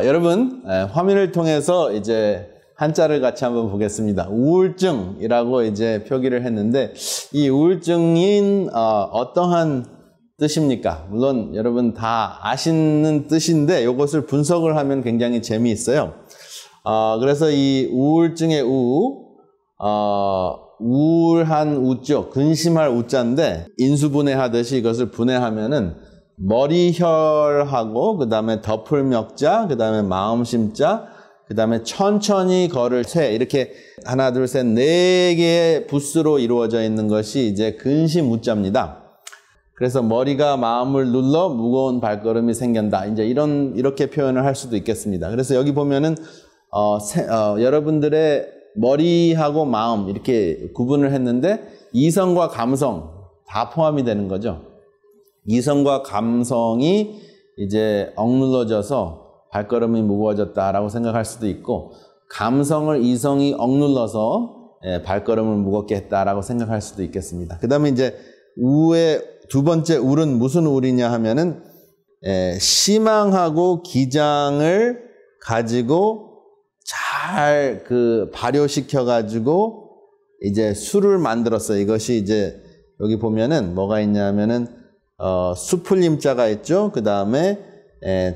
여러분, 화면을 통해서 이제 한자를 같이 한번 보겠습니다. 우울증이라고 이제 표기를 했는데, 이 우울증인 어떠한 뜻입니까? 물론 여러분 다 아시는 뜻인데 이것을 분석을 하면 굉장히 재미있어요. 그래서 이 우울증의 우울한 우죠. 근심할 우자인데 인수분해하듯이 이것을 분해하면은 머리혈하고 그 다음에 덮을멱자, 그 다음에 마음심자, 그 다음에 천천히 걸을 쇠, 이렇게 하나 둘 셋 네 개의 부스로 이루어져 있는 것이 이제 근심 우자입니다. 그래서 머리가 마음을 눌러 무거운 발걸음이 생긴다. 이제 이렇게 표현을 할 수도 있겠습니다. 그래서 여기 보면은 여러분들의 머리하고 마음 이렇게 구분을 했는데 이성과 감성 다 포함이 되는 거죠. 이성과 감성이 이제 억눌러져서 발걸음이 무거워졌다라고 생각할 수도 있고, 감성을 이성이 억눌러서 발걸음을 무겁게 했다라고 생각할 수도 있겠습니다. 그 다음에 이제 우의 두 번째 울은 무슨 울이냐 하면은 희망하고 기장을 가지고 잘 발효시켜 가지고 이제 술을 만들었어요. 이것이 이제 여기 보면은 뭐가 있냐면은 수풀림자가 있죠. 그 다음에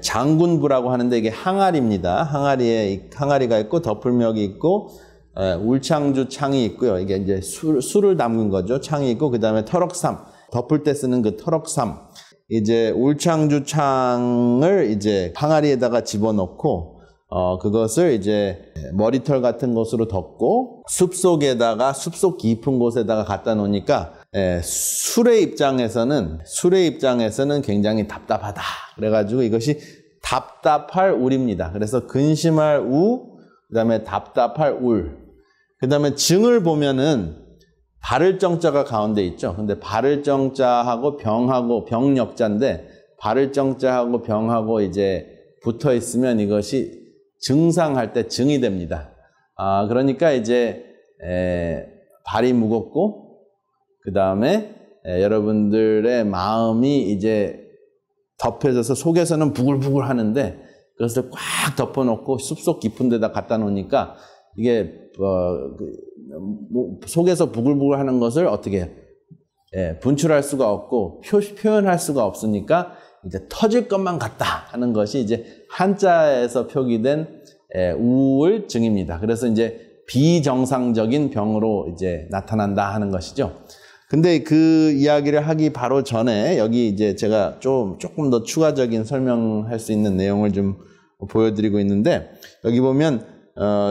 장군부라고 하는데 이게 항아리입니다. 항아리가 있고 덮을멱이 있고 울창주 창이 있고요. 이게 이제 술을 담근 거죠. 창이 있고 그 다음에 터럭삼, 덮을 때 쓰는 그 터럭삼. 이제 울창주 창을 이제 항아리에다가 집어넣고 그것을 이제 머리털 같은 것으로 덮고 숲속 깊은 곳에다가 갖다 놓으니까 술의 입장에서는 굉장히 답답하다. 그래가지고 이것이 답답할 울입니다. 그래서 근심할 우, 그 다음에 답답할 울. 그 다음에 증을 보면은 바를 정자가 가운데 있죠. 근데 바를 정자하고 병역자인데 바를 정자하고 병하고 이제 붙어 있으면 이것이 증상할 때 증이 됩니다. 그러니까 이제 발이 무겁고 그 다음에 여러분들의 마음이 이제 덮여져서 속에서는 부글부글 하는데 그것을 꽉 덮어놓고 숲속 깊은 데다 갖다 놓으니까 이게 속에서 부글부글 하는 것을 어떻게 분출할 수가 없고 표현할 수가 없으니까 이제 터질 것만 같다 하는 것이 이제 한자에서 표기된 우울증입니다. 그래서 이제 비정상적인 병으로 이제 나타난다 하는 것이죠. 근데 그 이야기를 하기 바로 전에 여기 이제 제가 조금 더 추가적인 설명할 수 있는 내용을 좀 보여드리고 있는데, 여기 보면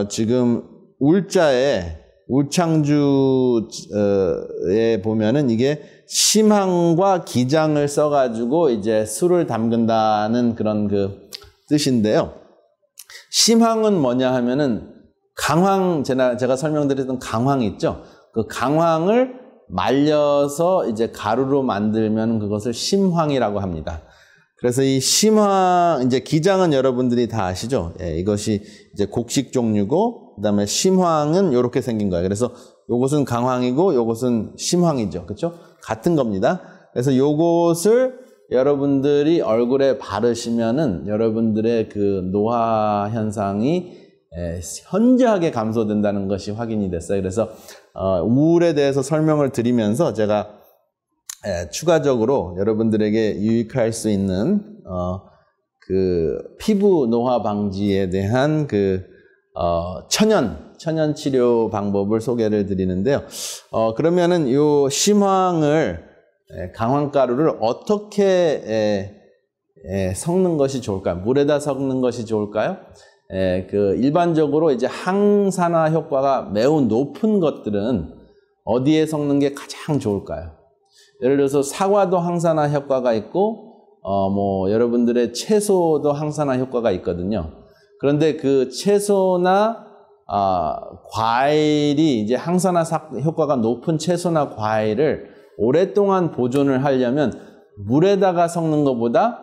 지금 울자에 울창주에 보면은 이게 심항과 기장을 써가지고 이제 술을 담근다는 그런 그 뜻인데요. 심항은 뭐냐 하면은 제가 설명드렸던 강황 있죠. 그 강황을 말려서 이제 가루로 만들면 그것을 심황이라고 합니다. 그래서 이 심황, 이제 기장은 여러분들이 다 아시죠? 이것이 이제 곡식 종류고, 그 다음에 심황은 이렇게 생긴 거예요. 그래서 요것은 강황이고, 요것은 심황이죠. 그렇죠? 같은 겁니다. 그래서 요것을 여러분들이 얼굴에 바르시면은 여러분들의 그 노화 현상이 현저하게 감소된다는 것이 확인이 됐어요. 그래서 우울에 대해서 설명을 드리면서 제가 추가적으로 여러분들에게 유익할 수 있는 그 피부 노화 방지에 대한 그 천연 치료 방법을 소개를 드리는데요. 그러면은 요 심황을 강황가루를 어떻게 섞는 것이 좋을까요? 물에다 섞는 것이 좋을까요? 일반적으로 이제 항산화 효과가 매우 높은 것들은 어디에 섞는 게 가장 좋을까요? 예를 들어서 사과도 항산화 효과가 있고, 여러분들의 채소도 항산화 효과가 있거든요. 그런데 그 채소나, 과일이 이제 항산화 효과가 높은 채소나 과일을 오랫동안 보존을 하려면 물에다가 섞는 것보다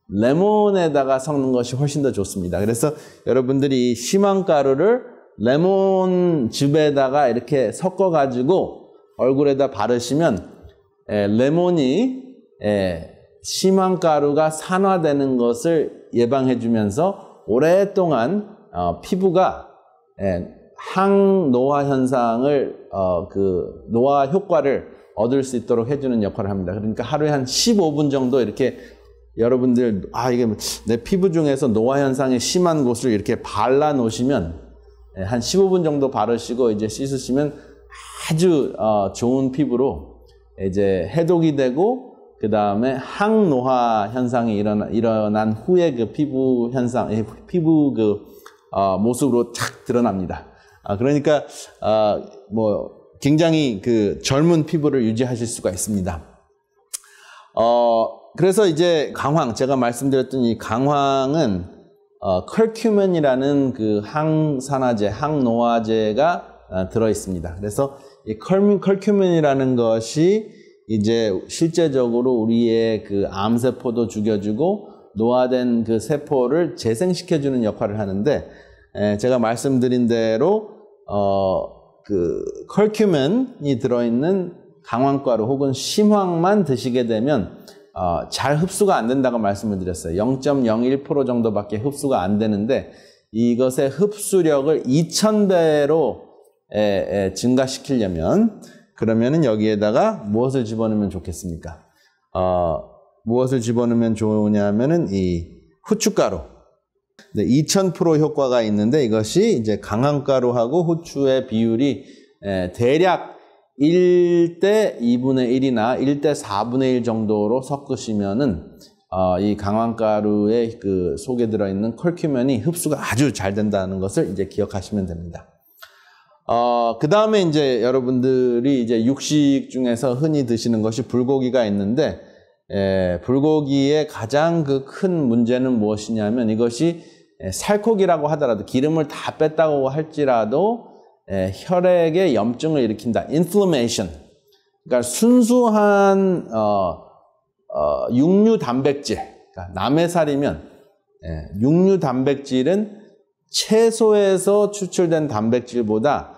레몬에다가 섞는 것이 훨씬 더 좋습니다. 그래서 여러분들이 심황가루를 레몬즙에다가 이렇게 섞어가지고 얼굴에다 바르시면 레몬이 심황가루가 산화되는 것을 예방해주면서 오랫동안 피부가 항노화 현상을 그 노화 효과를 얻을 수 있도록 해주는 역할을 합니다. 그러니까 하루에 한 15분 정도 이렇게 여러분들 이게 내 피부 중에서 노화 현상이 심한 곳을 이렇게 발라 놓으시면 한 15분 정도 바르시고 이제 씻으시면 아주 좋은 피부로 이제 해독이 되고 그 다음에 항노화 현상이 일어난 후에 그 피부 현상, 피부 그 모습으로 착 드러납니다. 그러니까 굉장히 그 젊은 피부를 유지하실 수가 있습니다. 그래서 이제 강황, 제가 말씀드렸던 이 강황은 커큐멘이라는 그 항산화제, 항노화제가 들어 있습니다. 그래서 이 커큐멘이라는 것이 이제 실제적으로 우리의 그 암세포도 죽여주고 노화된 그 세포를 재생시켜주는 역할을 하는데, 제가 말씀드린 대로 그 커큐멘이 들어있는 강황가루 혹은 심황만 드시게 되면 잘 흡수가 안 된다고 말씀을 드렸어요. 0.01% 정도밖에 흡수가 안 되는데 이것의 흡수력을 2000배로 증가시키려면 그러면은 여기에다가 무엇을 집어넣으면 좋겠습니까? 무엇을 집어넣으면 좋으냐면은 이 후춧가루. 2000% 효과가 있는데 이것이 이제 강황가루하고 후추의 비율이 대략 1대 2분의 1이나 1대 4분의 1 정도로 섞으시면은 이 강황가루의 그 속에 들어있는 컬큐멘이 흡수가 아주 잘 된다는 것을 이제 기억하시면 됩니다. 그 다음에 이제 여러분들이 이제 육식 중에서 흔히 드시는 것이 불고기가 있는데, 불고기의 가장 그 큰 문제는 무엇이냐면 이것이 살코기라고 하더라도 기름을 다 뺐다고 할지라도 혈액에 염증을 일으킨다. inflammation. 그러니까 순수한 육류 단백질, 그러니까 남의 살이면 육류 단백질은 채소에서 추출된 단백질보다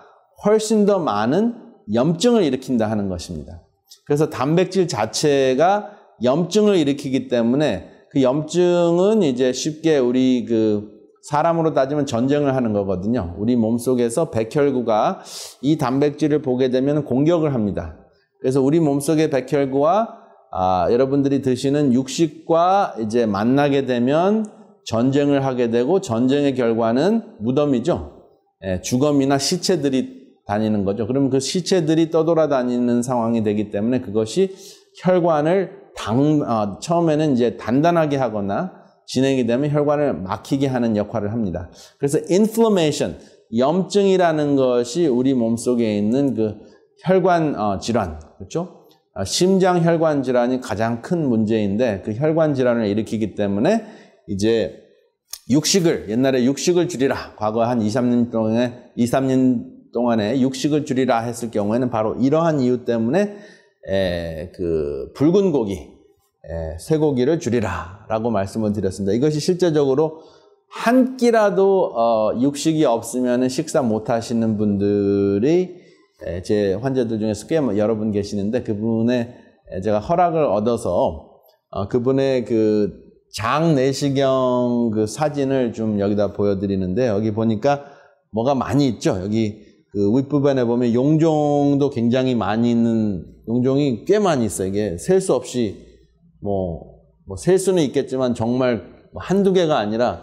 훨씬 더 많은 염증을 일으킨다 하는 것입니다. 그래서 단백질 자체가 염증을 일으키기 때문에 그 염증은 이제 쉽게 우리 그 사람으로 따지면 전쟁을 하는 거거든요. 우리 몸속에서 백혈구가 이 단백질을 보게 되면 공격을 합니다. 그래서 우리 몸속의 백혈구와 여러분들이 드시는 육식과 이제 만나게 되면 전쟁을 하게 되고 전쟁의 결과는 무덤이죠. 주검이나 시체들이 다니는 거죠. 그러면 그 시체들이 떠돌아다니는 상황이 되기 때문에 그것이 혈관을 처음에는 이제 단단하게 하거나 진행이 되면 혈관을 막히게 하는 역할을 합니다. 그래서 inflammation, 염증이라는 것이 우리 몸속에 있는 그 혈관 질환, 그렇죠? 심장 혈관 질환이 가장 큰 문제인데 그 혈관 질환을 일으키기 때문에 이제 옛날에 육식을 줄이라. 과거 한 2, 3년 동안에 육식을 줄이라 했을 경우에는 바로 이러한 이유 때문에 그 붉은 고기, 쇠고기를 줄이라 라고 말씀을 드렸습니다. 이것이 실제적으로 한 끼라도 육식이 없으면 식사 못 하시는 분들이 제 환자들 중에서 꽤 여러 분 계시는데 그분의 제가 허락을 얻어서 그분의 그 장내시경 그 사진을 좀 여기다 보여드리는데 여기 보니까 뭐가 많이 있죠. 여기 그 윗부분에 보면 용종도 굉장히 많이 있는 용종이 꽤 많이 있어요. 이게 셀 수 없이 셀 수는 있겠지만 정말 한두 개가 아니라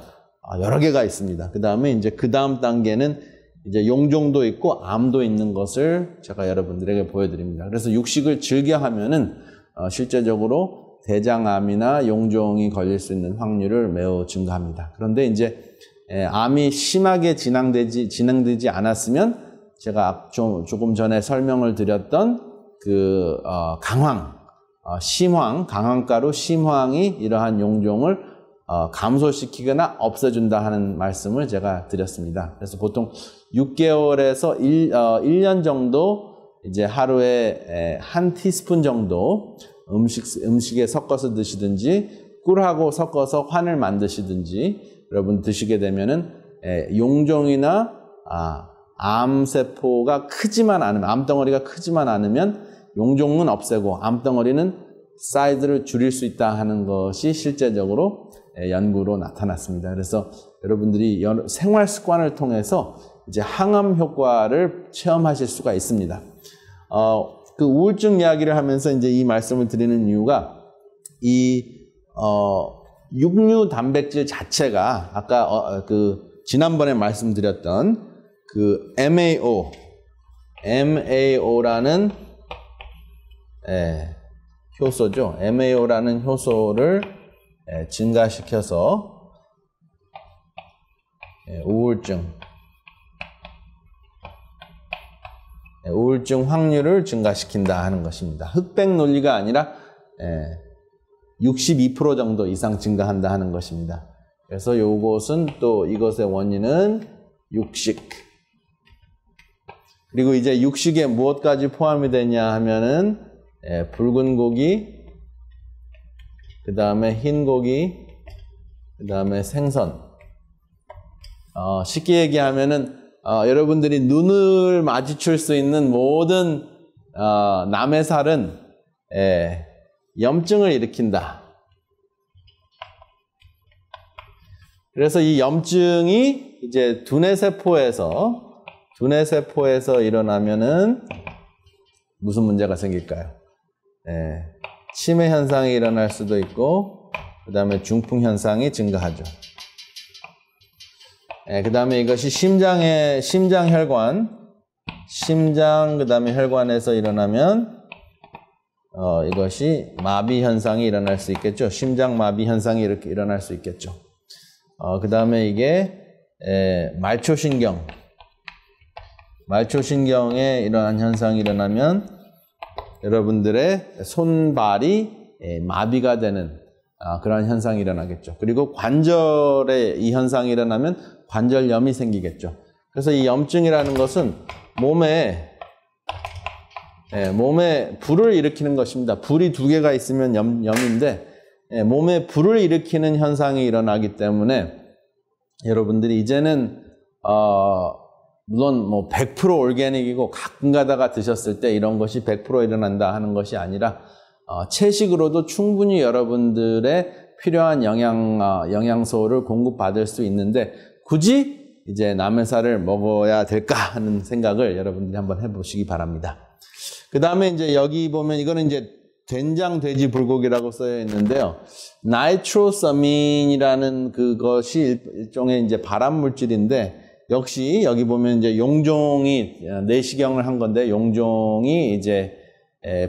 여러 개가 있습니다. 그 다음에 이제 그 다음 단계는 이제 용종도 있고 암도 있는 것을 제가 여러분들에게 보여드립니다. 그래서 육식을 즐겨 하면은 실제적으로 대장암이나 용종이 걸릴 수 있는 확률을 매우 증가합니다. 그런데 이제 암이 심하게 진행되지 않았으면 제가 조금 전에 설명을 드렸던 그 심황, 강황가루 심황이 이러한 용종을 감소시키거나 없애준다 하는 말씀을 제가 드렸습니다. 그래서 보통 6개월에서 1년 정도 이제 하루에 한 티스푼 정도 음식에 섞어서 드시든지 꿀하고 섞어서 환을 만드시든지 여러분 드시게 되면은 용종이나 암세포가 크지만 않으면 암덩어리가 크지만 않으면 용종은 없애고 암덩어리는 사이즈를 줄일 수 있다 하는 것이 실제적으로 연구로 나타났습니다. 그래서 여러분들이 생활 습관을 통해서 이제 항암 효과를 체험하실 수가 있습니다. 그 우울증 이야기를 하면서 이제 이 말씀을 드리는 이유가 육류 단백질 자체가 아까 지난번에 말씀드렸던 그 MAO라는 효소죠. MAO라는 효소를 증가시켜서 우울증 확률을 증가시킨다 하는 것입니다. 흑백 논리가 아니라 62% 정도 이상 증가한다 하는 것입니다. 그래서 요것은 또 이것의 원인은 육식. 그리고 이제 육식에 무엇까지 포함이 되냐 하면은 붉은 고기, 그 다음에 흰 고기, 그 다음에 생선. 쉽게 얘기하면은 여러분들이 눈을 마주칠 수 있는 모든 남의 살은 염증을 일으킨다. 그래서 이 염증이 이제 두뇌 세포에서 일어나면은 무슨 문제가 생길까요? 치매 현상이 일어날 수도 있고, 그 다음에 중풍 현상이 증가하죠. 그 다음에 이것이 심장혈관, 그 다음에 혈관에서 일어나면 이것이 마비 현상이 일어날 수 있겠죠. 심장 마비 현상이 이렇게 일어날 수 있겠죠. 그 다음에 이게 말초신경에 이러한 현상이 일어나면 여러분들의 손발이 마비가 되는 그런 현상이 일어나겠죠. 그리고 관절에 이 현상이 일어나면 관절염이 생기겠죠. 그래서 이 염증이라는 것은 몸에 불을 일으키는 것입니다. 불이 두 개가 있으면 염인데 몸에 불을 일으키는 현상이 일어나기 때문에 여러분들이 이제는 물론 뭐 100% 올게닉이고 가끔 가다가 드셨을 때 이런 것이 100% 일어난다 하는 것이 아니라 채식으로도 충분히 여러분들의 필요한 영양소를 공급받을 수 있는데 굳이 이제 남의 살을 먹어야 될까 하는 생각을 여러분들이 한번 해보시기 바랍니다. 그 다음에 이제 여기 보면 이거는 이제 된장 돼지 불고기라고 쓰여 있는데요. 나이트로사민이라는 그것이 일종의 이제 발암 물질인데 역시 여기 보면 이제 용종이 내시경을 한 건데 용종이 이제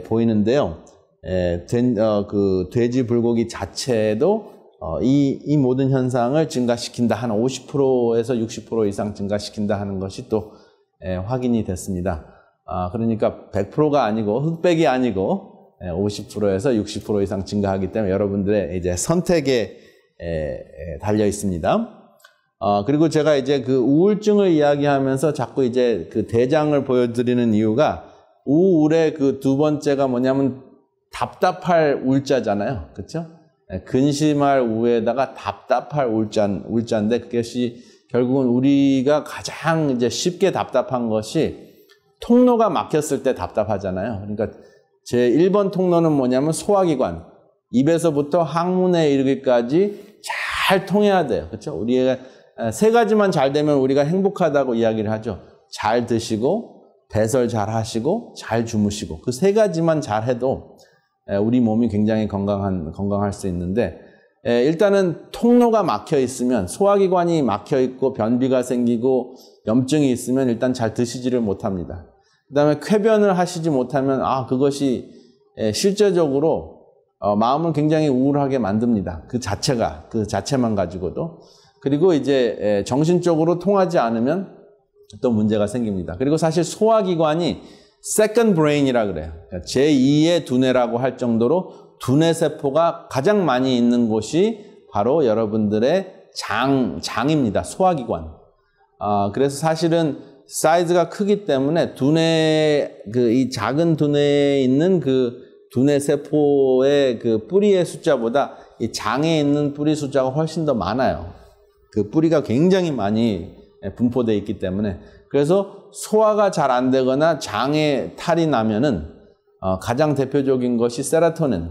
보이는데요. 그 돼지 불고기 자체도 이 모든 현상을 증가시킨다 하는 50%에서 60% 이상 증가시킨다 하는 것이 또 확인이 됐습니다. 그러니까 100%가 아니고 흑백이 아니고 50%에서 60% 이상 증가하기 때문에 여러분들의 이제 선택에 달려 있습니다. 그리고 제가 이제 그 우울증을 이야기하면서 자꾸 이제 그 대장을 보여드리는 이유가 우울의 그 두 번째가 뭐냐면 답답할 울자잖아요. 그렇죠? 근심할 우에다가 답답할 울자인데 그것이 결국은 우리가 가장 이제 쉽게 답답한 것이 통로가 막혔을 때 답답하잖아요. 그러니까 제 1번 통로는 뭐냐면 소화기관. 입에서부터 항문에 이르기까지 잘 통해야 돼요. 그렇죠? 우리가 세 가지만 잘 되면 우리가 행복하다고 이야기를 하죠. 잘 드시고, 배설 잘 하시고, 잘 주무시고. 그 세 가지만 잘 해도 우리 몸이 굉장히 건강할 수 있는데, 일단은 통로가 막혀 있으면, 소화기관이 막혀 있고, 변비가 생기고, 염증이 있으면 일단 잘 드시지를 못합니다. 그 다음에 쾌변을 하시지 못하면, 그것이 실제적으로 마음을 굉장히 우울하게 만듭니다. 그 자체만 가지고도. 그리고 이제 정신적으로 통하지 않으면 또 문제가 생깁니다. 그리고 사실 소화기관이 second brain이라 그래요. 그러니까 제2의 두뇌라고 할 정도로 두뇌 세포가 가장 많이 있는 곳이 바로 여러분들의 장입니다. 소화기관. 그래서 사실은 사이즈가 크기 때문에 이 작은 두뇌에 있는 그 두뇌 세포의 그 뿌리의 숫자보다 이 장에 있는 뿌리 숫자가 훨씬 더 많아요. 그 뿌리가 굉장히 많이 분포되어 있기 때문에. 그래서 소화가 잘 안 되거나 장에 탈이 나면은 가장 대표적인 것이 세로토닌.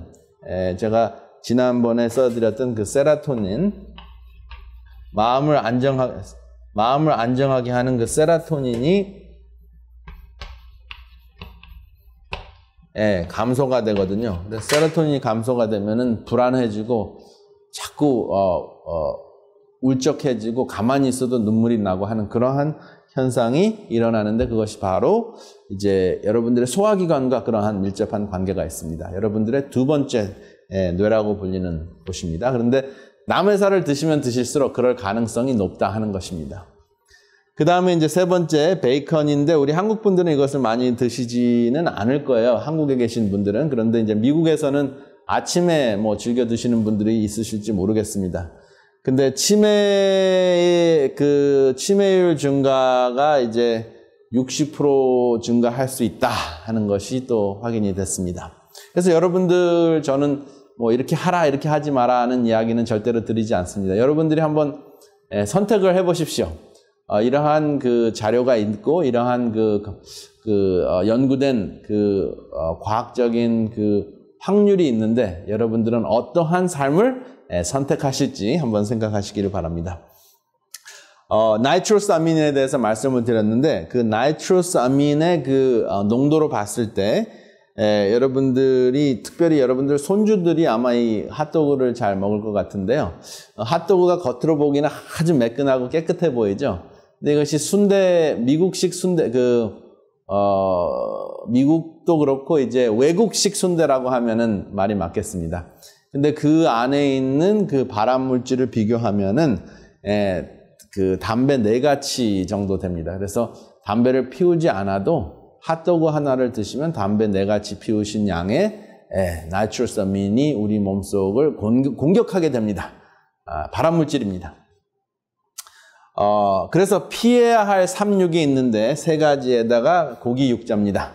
제가 지난번에 써드렸던 그 세라토닌, 마음을 안정하게 하는 그 세라토닌이 감소가 되거든요. 그래서 세로토닌이 감소가 되면은 불안해지고 자꾸 울적해지고 가만히 있어도 눈물이 나고 하는 그러한 현상이 일어나는데, 그것이 바로 이제 여러분들의 소화기관과 그러한 밀접한 관계가 있습니다. 여러분들의 두 번째 뇌라고 불리는 곳입니다. 그런데 남의 살을 드시면 드실수록 그럴 가능성이 높다 하는 것입니다. 그 다음에 이제 세 번째 베이컨인데, 우리 한국 분들은 이것을 많이 드시지는 않을 거예요. 한국에 계신 분들은. 그런데 이제 미국에서는 아침에 뭐 즐겨 드시는 분들이 있으실지 모르겠습니다. 근데 치매율 증가가 이제 60% 증가할 수 있다 하는 것이 또 확인이 됐습니다. 그래서 여러분들, 저는 뭐 이렇게 하라 이렇게 하지 마라 하는 이야기는 절대로 드리지 않습니다. 여러분들이 한번 선택을 해보십시오. 이러한 그 자료가 있고 이러한 연구된 과학적인 확률이 있는데, 여러분들은 어떠한 삶을 선택하실지 한번 생각하시기를 바랍니다. 나이트로스 아민에 대해서 말씀을 드렸는데, 그 나이트로스 아민의 농도로 봤을 때 여러분들이, 특별히 여러분들 손주들이 아마 이 핫도그를 잘 먹을 것 같은데요. 핫도그가 겉으로 보기는 아주 매끈하고 깨끗해 보이죠. 근데 이것이 미국식 순대, 미국도 그렇고 이제 외국식 순대라고 하면은 말이 맞겠습니다. 근데 그 안에 있는 그 발암 물질을 비교하면은 그 담배 4가치 정도 됩니다. 그래서 담배를 피우지 않아도 핫도그 하나를 드시면 담배 4가치 피우신 양의 나이트로스 아민이 우리 몸속을 공격하게 됩니다. 발암 물질입니다. 그래서 피해야 할 삼육이 있는데 3가지에다가 고기 육자입니다.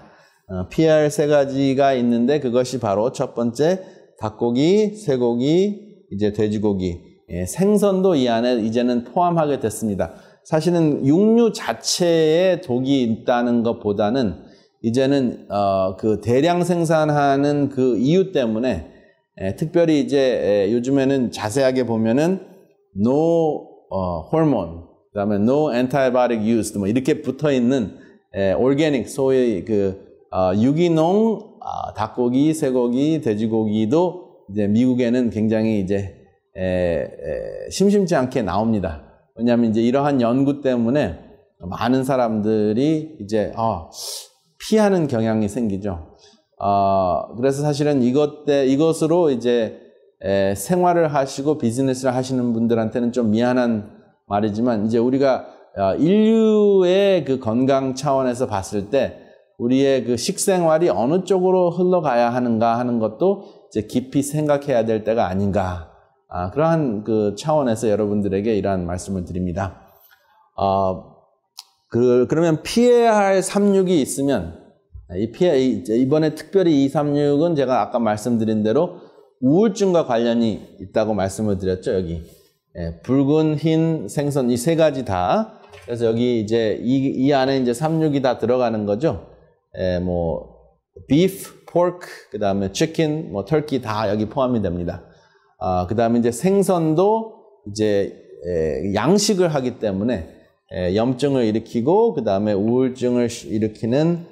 피해야 할 3가지가 있는데, 그것이 바로 첫 번째 닭고기, 쇠고기, 이제 돼지고기, 생선도 이 안에 이제는 포함하게 됐습니다. 사실은 육류 자체에 독이 있다는 것보다는 이제는 그 대량 생산하는 그 이유 때문에, 특별히 이제 요즘에는 자세하게 보면은 no hormone, 그다음에 no antibiotic used 뭐 이렇게 붙어 있는 organic, 소위 유기농 닭고기, 쇠고기, 돼지고기도 이제 미국에는 굉장히 이제 심심치 않게 나옵니다. 왜냐하면 이제 이러한 연구 때문에 많은 사람들이 이제 피하는 경향이 생기죠. 그래서 사실은 이것으로 이제 생활을 하시고 비즈니스를 하시는 분들한테는 좀 미안한 말이지만, 이제 우리가 인류의 그 건강 차원에서 봤을 때 우리의 그 식생활이 어느 쪽으로 흘러가야 하는가 하는 것도 이제 깊이 생각해야 될 때가 아닌가. 그러한 그 차원에서 여러분들에게 이러한 말씀을 드립니다. 그러면 피해야 할 삼육이 있으면, 이번에 특별히 이 삼육은 제가 아까 말씀드린 대로 우울증과 관련이 있다고 말씀을 드렸죠, 여기. 붉은, 흰, 생선, 이 3가지 다. 그래서 여기 이제 이 안에 이제 삼육이 다 들어가는 거죠. 뭐, beef, pork, 그 다음에 chicken, 뭐, turkey 다 여기 포함이 됩니다. 그 다음에 이제 생선도 이제 양식을 하기 때문에 염증을 일으키고, 그 다음에 우울증을 일으키는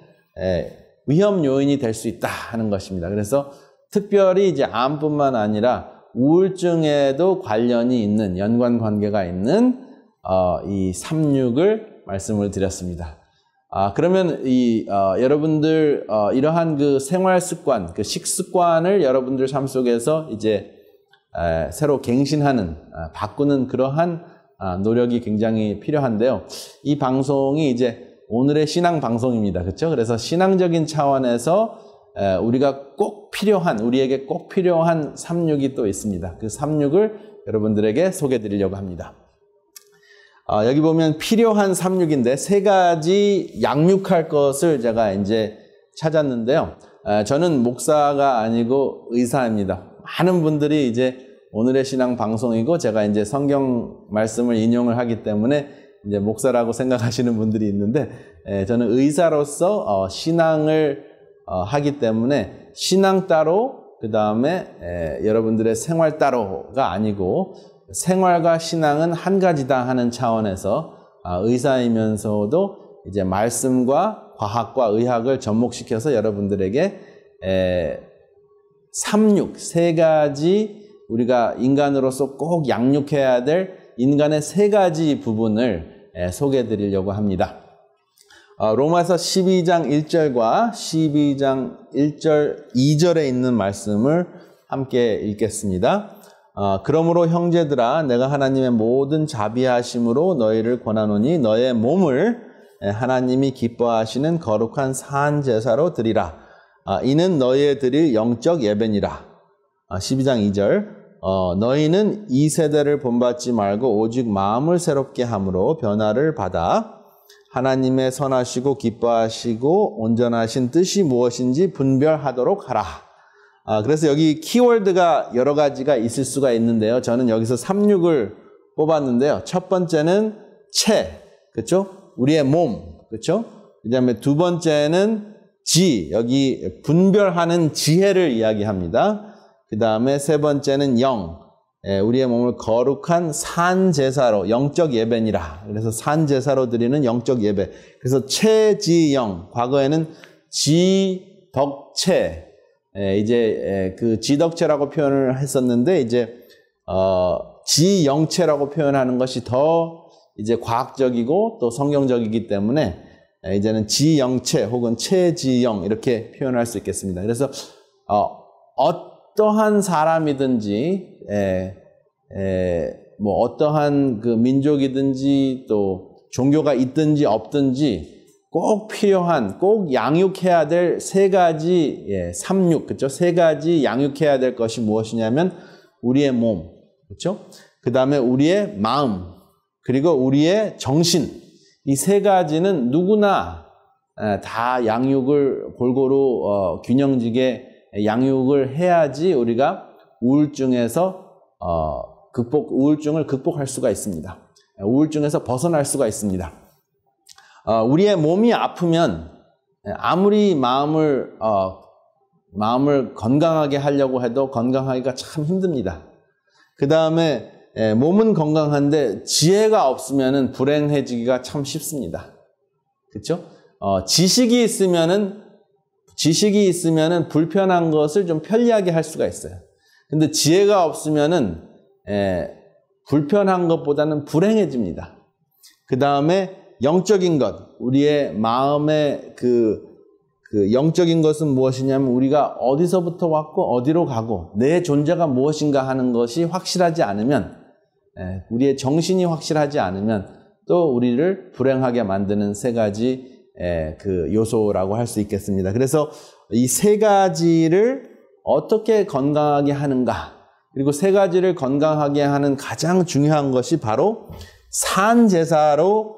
위험 요인이 될 수 있다 하는 것입니다. 그래서 특별히 이제 암뿐만 아니라 우울증에도 관련이 있는, 연관 관계가 있는 이 삼육을 말씀을 드렸습니다. 그러면 여러분들 이러한 그 생활 습관, 그 식습관을 여러분들 삶 속에서 이제 새로 갱신하는, 바꾸는 그러한 노력이 굉장히 필요한데요. 이 방송이 이제 오늘의 신앙 방송입니다. 그렇죠? 그래서 신앙적인 차원에서 우리가 우리에게 꼭 필요한 삼육이 또 있습니다. 그 삼육을 여러분들에게 소개해 드리려고 합니다. 여기 보면 필요한 삼육인데 3가지 양육할 것을 제가 이제 찾았는데요. 저는 목사가 아니고 의사입니다. 많은 분들이 이제 오늘의 신앙 방송이고 제가 이제 성경 말씀을 인용을 하기 때문에 이제 목사라고 생각하시는 분들이 있는데, 저는 의사로서 신앙을 하기 때문에 신앙 따로 그 다음에 여러분들의 생활 따로가 아니고 생활과 신앙은 한 가지다 하는 차원에서 의사이면서도 이제 말씀과 과학과 의학을 접목시켜서 여러분들에게 삼육, 세 가지 우리가 인간으로서 꼭 양육해야 될 인간의 세 가지 부분을 소개해 드리려고 합니다. 로마서 12장 1절과 12장 1절, 2절에 있는 말씀을 함께 읽겠습니다. 그러므로 형제들아 내가 하나님의 모든 자비하심으로 너희를 권하노니 너의 몸을 하나님이 기뻐하시는 거룩한 산 제사로 드리라. 이는 너희의 드릴 영적 예배니라. 12장 2절 너희는 이 세대를 본받지 말고 오직 마음을 새롭게 함으로 변화를 받아 하나님의 선하시고 기뻐하시고 온전하신 뜻이 무엇인지 분별하도록 하라. 그래서 여기 키워드가 여러 가지가 있을 수가 있는데요. 저는 여기서 3육을 뽑았는데요. 첫 번째는 그렇죠? 우리의 몸, 그렇죠? 그다음에 두 번째는 여기 분별하는 지혜를 이야기합니다. 그다음에 세 번째는 영, 우리의 몸을 거룩한 산 제사로 영적 예배니라. 그래서 산 제사로 드리는 영적 예배. 그래서 체지영, 과거에는 지덕체, 이제 그 지덕체라고 표현을 했었는데 이제 지영체라고 표현하는 것이 더 이제 과학적이고 또 성경적이기 때문에 이제는 지영체 혹은 체지영 이렇게 표현할 수 있겠습니다. 그래서 어떠한 사람이든지 뭐 어떠한 그 민족이든지 또 종교가 있든지 없든지 꼭 필요한, 꼭 양육해야 될 세 가지, 삼육, 그렇죠? 세 가지 양육해야 될 것이 무엇이냐면 우리의 몸, 그렇죠? 그 다음에 우리의 마음, 그리고 우리의 정신. 이 세 가지는 누구나 다 양육을 골고루 균형지게 양육을 해야지 우리가 우울증에서 우울증을 극복할 수가 있습니다. 우울증에서 벗어날 수가 있습니다. 우리의 몸이 아프면 아무리 마음을 건강하게 하려고 해도 건강하기가 참 힘듭니다. 그 다음에 몸은 건강한데 지혜가 없으면은 불행해지기가 참 쉽습니다. 그렇죠? 지식이 있으면은 불편한 것을 좀 편리하게 할 수가 있어요. 근데 지혜가 없으면은 불편한 것보다는 불행해집니다. 그 다음에 영적인 것, 우리의 마음의 그 영적인 것은 무엇이냐면 우리가 어디서부터 왔고 어디로 가고 내 존재가 무엇인가 하는 것이 확실하지 않으면, 우리의 정신이 확실하지 않으면 또 우리를 불행하게 만드는 세 가지 그 요소라고 할 수 있겠습니다. 그래서 이 세 가지를 어떻게 건강하게 하는가, 그리고 세 가지를 건강하게 하는 가장 중요한 것이 바로 산 제사로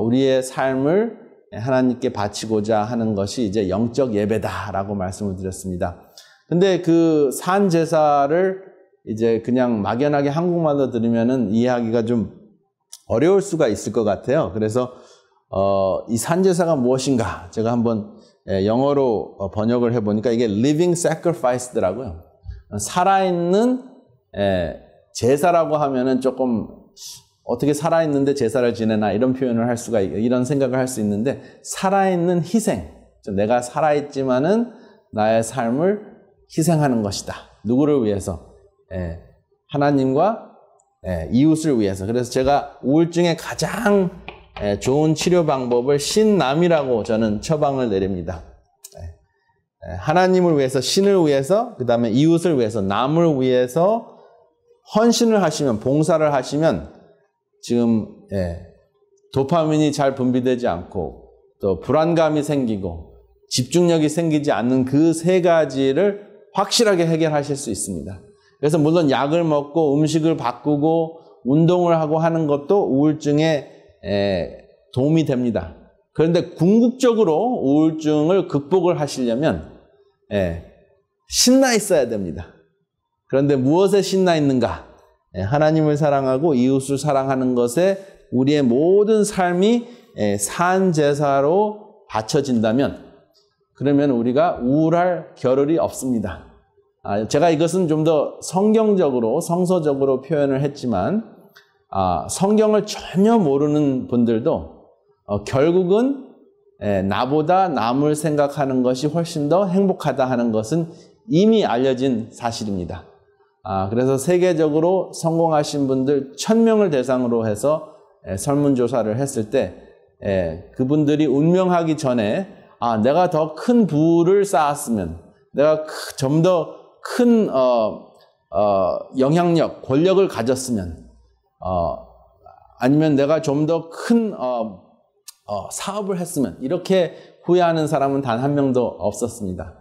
우리의 삶을 하나님께 바치고자 하는 것이 이제 영적 예배다라고 말씀을 드렸습니다. 근데 그 산 제사를 이제 그냥 막연하게 한국말로 들으면은 이해하기가 좀 어려울 수가 있을 것 같아요. 그래서 이 산 제사가 무엇인가 제가 한번 영어로 번역을 해보니까 이게 living sacrifice더라고요. 살아있는 제사라고 하면은 조금 어떻게 살아있는데 제사를 지내나 이런 표현을 할 수가, 이런 생각을 할 수 있는데, 살아있는 희생. 내가 살아있지만은 나의 삶을 희생하는 것이다. 누구를 위해서? 하나님과 이웃을 위해서. 그래서 제가 우울증의 가장 좋은 치료 방법을 신남이라고 저는 처방을 내립니다. 하나님을 위해서, 신을 위해서, 그 다음에 이웃을 위해서, 남을 위해서 헌신을 하시면, 봉사를 하시면 지금 도파민이 잘 분비되지 않고 또 불안감이 생기고 집중력이 생기지 않는 그 세 가지를 확실하게 해결하실 수 있습니다. 그래서 물론 약을 먹고 음식을 바꾸고 운동을 하고 하는 것도 우울증에 도움이 됩니다. 그런데 궁극적으로 우울증을 극복을 하시려면 신나 있어야 됩니다. 그런데 무엇에 신나 있는가? 하나님을 사랑하고 이웃을 사랑하는 것에 우리의 모든 삶이 산 제사로 바쳐진다면, 그러면 우리가 우울할 겨를이 없습니다. 제가 이것은 좀 더 성경적으로, 성서적으로 표현을 했지만, 성경을 전혀 모르는 분들도 결국은 나보다 남을 생각하는 것이 훨씬 더 행복하다 하는 것은 이미 알려진 사실입니다. 그래서 세계적으로 성공하신 분들 1000명을 대상으로 해서 설문조사를 했을 때 그분들이 운명하기 전에 내가 더 큰 부를 쌓았으면, 내가 좀 더 큰 영향력, 권력을 가졌으면, 아니면 내가 좀 더 큰 사업을 했으면, 이렇게 후회하는 사람은 단 한 명도 없었습니다.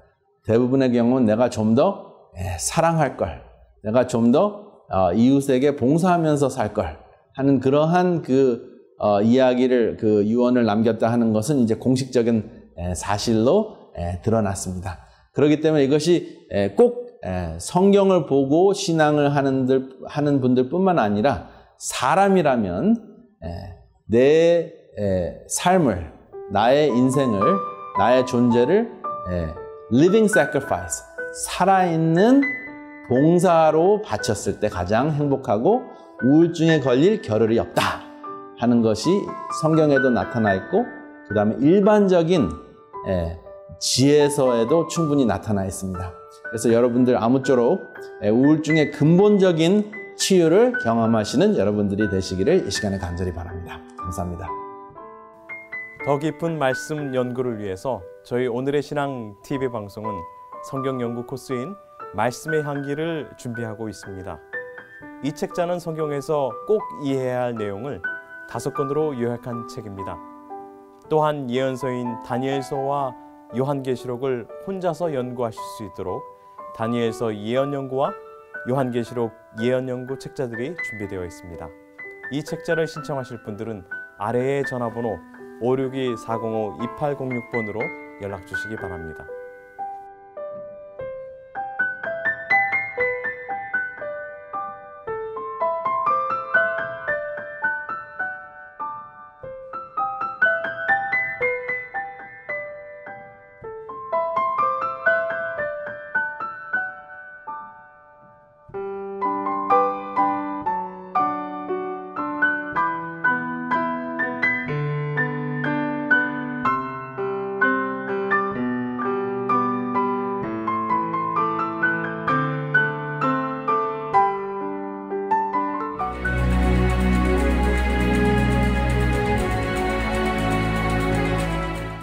대부분의 경우는 내가 좀 더 사랑할 걸, 내가 좀 더 이웃에게 봉사하면서 살 걸 하는 그러한 이야기를, 유언을 남겼다 하는 것은 이제 공식적인 사실로 드러났습니다. 그렇기 때문에 이것이 꼭 성경을 보고 신앙을 하는 분들뿐만 아니라 사람이라면 내 삶을, 나의 인생을, 나의 존재를 living sacrifice, 살아있는 봉사로 바쳤을 때 가장 행복하고 우울증에 걸릴 겨를이 없다 하는 것이 성경에도 나타나 있고, 그 다음에 일반적인 지혜서에도 충분히 나타나 있습니다. 그래서 여러분들 아무쪼록 우울증의 근본적인 치유를 경험하시는 여러분들이 되시기를 이 시간에 간절히 바랍니다. 감사합니다. 더 깊은 말씀 연구를 위해서 저희 오늘의 신앙 TV 방송은 성경 연구 코스인 말씀의 향기를 준비하고 있습니다. 이 책자는 성경에서 꼭 이해해야 할 내용을 5권으로 요약한 책입니다. 또한 예언서인 다니엘서와 요한계시록을 혼자서 연구하실 수 있도록 다니엘서 예언연구와 요한계시록 예언연구 책자들이 준비되어 있습니다. 이 책자를 신청하실 분들은 아래의 전화번호 562-405-2806번으로 연락 주시기 바랍니다.